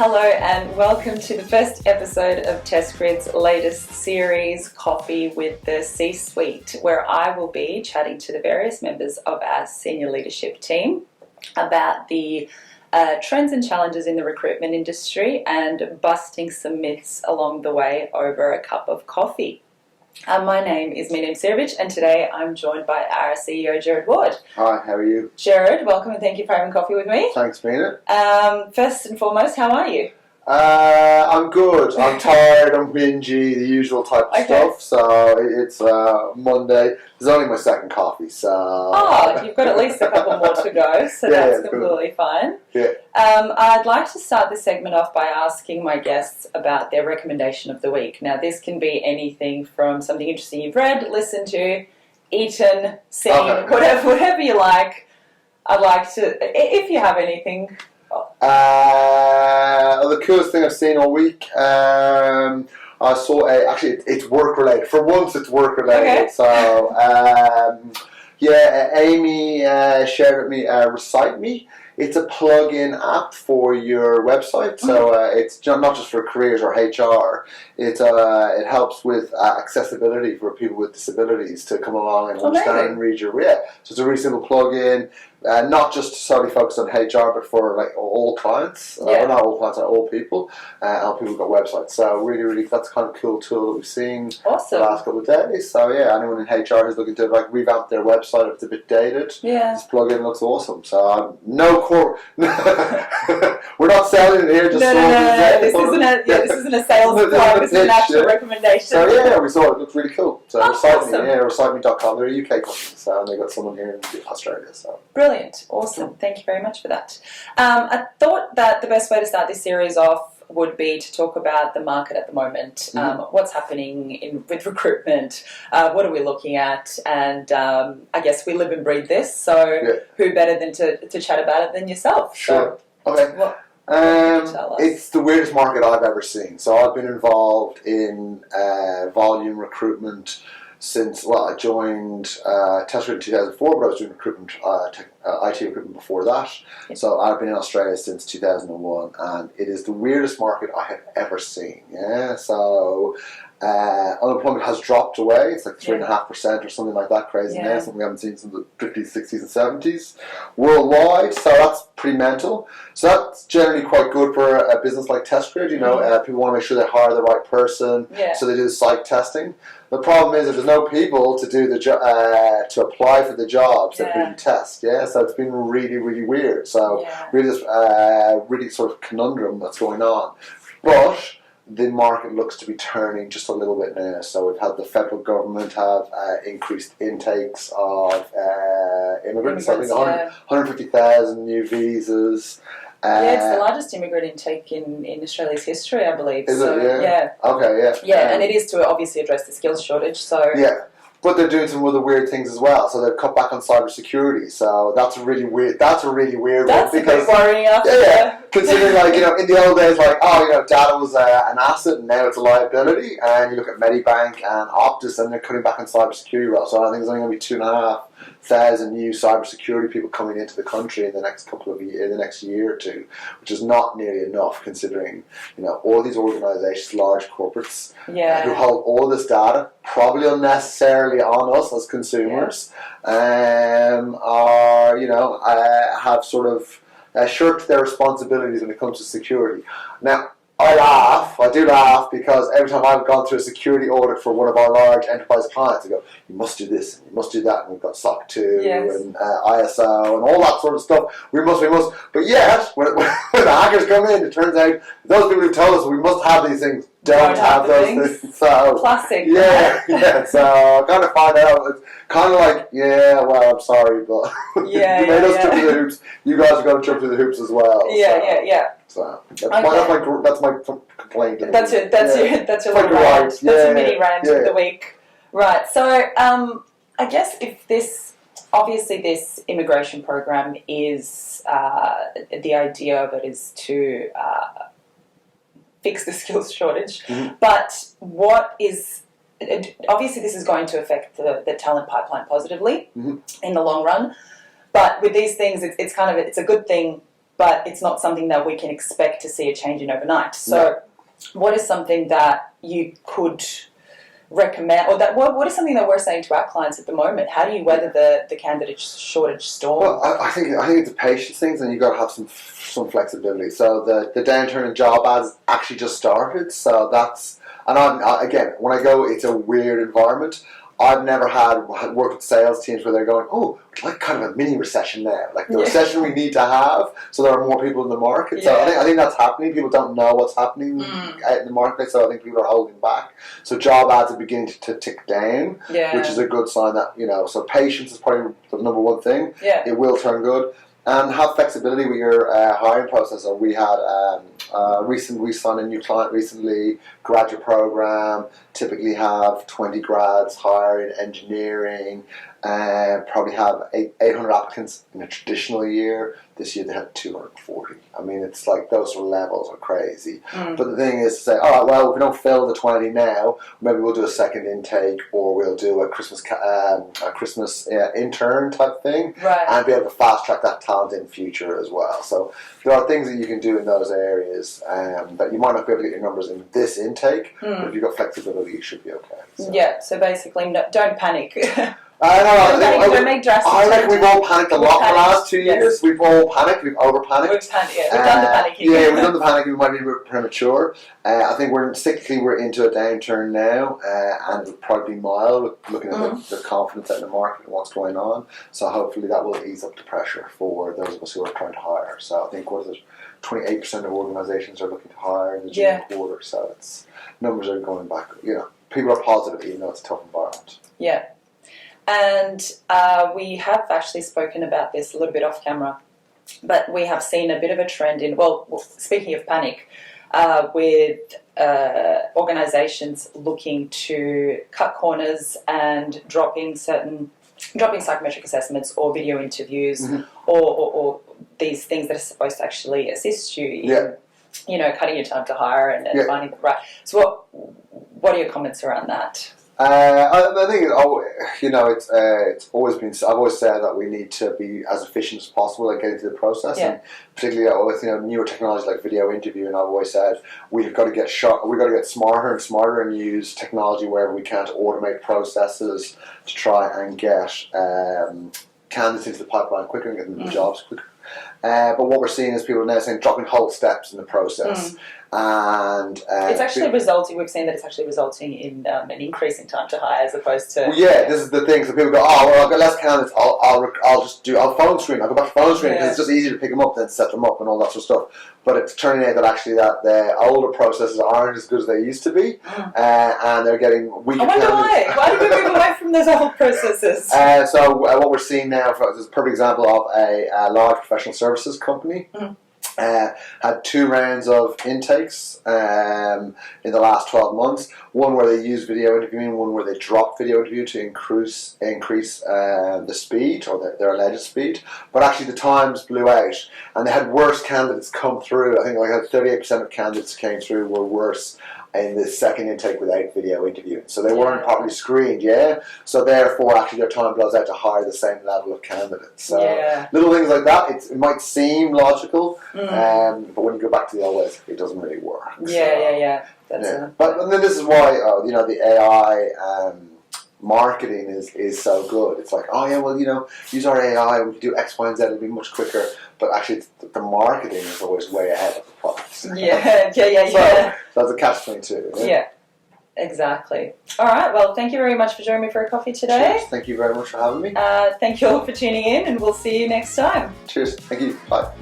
Hello and welcome to the first episode of Test Grid's latest series, Coffee with the C-Suite, where I will be chatting to the various members of our senior leadership team about the trends and challenges in the recruitment industry and busting some myths along the way over a cup of coffee. My name is Miriam Sirovic, and today I'm joined by our CEO, Jared Ward. Hi, how are you? Jared, welcome and thank you for having coffee with me. Thanks, Mina. First and foremost, how are you? I'm good. I'm tired, I'm whingy, the usual type of stuff. So it's Monday. It's only my second coffee, so... Oh, you've got at least a couple more to go, so that's completely fine. Yeah. I'd like to start this segment off by asking my guests about their recommendation of the week. Now, this can be anything from something interesting you've read, listened to, eaten, seen, whatever you like. I'd like to, if you have anything... the coolest thing I've seen all week, I saw actually it's work related. For once, it's work related. Okay. So Amy shared with me Recite Me. It's a plug-in app for your website, so it's not just for careers or HR. It helps with accessibility for people with disabilities to come along and understand and read your So it's a really simple plug-in, not just solely focused on HR, but for like all clients, or not all clients, all people, and people who've got websites. So really, that's kind of a cool tool that we've seen the last couple of days. So anyone in HR who's looking to like revamp their website if it's a bit dated, this plug-in looks awesome. So we're not selling it here. Just no. This isn't a sales plug. This is an actual recommendation. So we saw it. It looks really cool. So reciteme.com. They're a UK company, so they got someone here in Australia. So brilliant, awesome. Thank you very much for that. I thought that the best way to start this series off would be to talk about the market at the moment, what's happening with recruitment, what are we looking at, and I guess we live and breathe this, so who better than to chat about it than yourself? Sure. So, okay. It's the weirdest market I've ever seen. So I've been involved in volume recruitment since, I joined Tesco in 2004, but I was doing recruitment, IT recruitment before that. So I've been in Australia since 2001, and it is the weirdest market I have ever seen. So unemployment has dropped away. It's like 3.5% or something like that, crazy now, something we haven't seen since the 50s, 60s and 70s worldwide. So that's pretty mental. So that's generally quite good for a business like Test Grid. People want to make sure they hire the right person, so they do the psych testing. The problem is that there's no people to do the to apply for the jobs that we test. So it's been really, really weird. So really, this really sort of conundrum that's going on, but the market looks to be turning just a little bit now. So we've had the federal government have increased intakes of immigrants. I think 150,000 new visas. It's the largest immigrant intake in Australia's history, I believe. Is it? Yeah. Okay, and it is to obviously address the skills shortage. So but they're doing some other weird things as well. So they've cut back on cybersecurity. So that's a really weird. That's a really weird one. That's a bit worrying. Considering, in the old days, data was an asset and now it's a liability. And you look at Medibank and Optus, and they're cutting back on cybersecurity roles. So I think there's only going to be 2,500 new cybersecurity people coming into the country in the next in the next year or two, which is not nearly enough considering all these organisations, large corporates, who hold all this data, probably unnecessarily on us as consumers, have sort of shirked their responsibilities when it comes to security. Now, I do laugh because every time I've gone through a security audit for one of our large enterprise clients, I go, you must do this, and you must do that, and we've got SOC 2 and ISO and all that sort of stuff. We must. But yet, when the hackers come in, it turns out those people who tell us we must have these things don't have those things. So, classic. So I kind of find out. It's kind of like, I'm sorry, but you made us jump through the hoops. You guys have got to jump through the hoops as well. So that's my complaint. That's your little rant. That's your mini rant of the week. Right. So I guess if this immigration program is the idea of it is to fix the skills shortage, but what is obviously this is going to affect the talent pipeline positively in the long run. But with these things, it's a good thing but it's not something that we can expect to see a change in overnight. So what is something that you could recommend, or that what is something that we're saying to our clients at the moment? How do you weather the candidate shortage storm? Well, I think it's a patience thing, and you've got to have some flexibility. So the downturn in job ads actually just started, so that's, and again, when I go, it's a weird environment. I've never worked with sales teams where they're going, oh, it's like kind of a mini recession now, like the recession we need to have, so there are more people in the market. So I think that's happening. People don't know what's happening out in the market, so I think people are holding back. So job ads are beginning to tick down, which is a good sign that, so patience is probably the number one thing. It will turn good. And have flexibility with your hiring process. So we had we signed a new client recently, graduate program, typically have 20 grads hire in engineering, probably have 800 applicants in a traditional year. This year they had 240. I mean, it's like those sort of levels are crazy. But the thing is to say, all right, well, if we don't fill the 20 now, maybe we'll do a second intake, or we'll do a Christmas intern type thing, and be able to fast track that talent in future as well. So there are things that you can do in those areas that you might not be able to get your numbers in this intake, but if you've got flexibility, you should be okay. So. Yeah, so basically, don't panic. Don't make drastic I reckon we've all panicked a lot in the last 2 years. We've all panicked. We've over-panicked. We've done the panicking. Yeah, we've done the panicking. We might be a bit premature. I think cyclically we're into a downturn now, and it'll probably be mild, looking at the confidence in the market and what's going on. So hopefully that will ease up the pressure for those of us who are trying to hire. So I think 28% of organisations are looking to hire in the June quarter. So numbers are going back. People are positive, even though it's a tough environment. Yeah. And we have actually spoken about this a little bit off camera, but we have seen a bit of a trend in, speaking of panic, with organisations looking to cut corners and dropping psychometric assessments or video interviews or these things that are supposed to actually assist you in, cutting your time to hire and finding the right. So what are your comments around that? I think it's always been. I've always said that we need to be as efficient as possible at getting through the process, and particularly with newer technology like video interviewing. I've always said we've got to get we've got to get smarter and smarter and use technology wherever we can to automate processes to try and get candidates into the pipeline quicker and get them the jobs quicker. But what we're seeing is people are now saying dropping whole steps in the process. And it's actually we've seen that it's actually resulting in an increase in time to hire as opposed to... this is the thing. So people go, I've got less candidates, I'll phone screen, I'll go back to phone screen because it's just easier to pick them up than set them up and all that sort of stuff. But it's turning out that actually that the older processes aren't as good as they used to be, and they're getting weaker candidates. I wonder why. Why did we move away from those old processes? So what we're seeing now is a perfect example of a large professional services company. Had 2 rounds of intakes in the last 12 months. One where they used video interviewing, one where they dropped video interview to increase the speed or their alleged speed. But actually the times blew out, and they had worse candidates come through. I think 38% of candidates came through were worse in the second intake without video interviewing. So they weren't properly screened, So therefore, actually, their time blows out to hire the same level of candidates. So little things like that, it might seem logical, but when you go back to the old ways, it doesn't really work. But then this is why, the AI marketing is so good. It's like, use our AI, we can do X, Y, and Z, it'll be much quicker. But actually, the marketing is always way ahead of the products. So that's a catch-22. Yeah, exactly. All right, well, thank you very much for joining me for a coffee today. Cheers. Thank you very much for having me. Thank you all for tuning in, and we'll see you next time. Cheers. Thank you. Bye.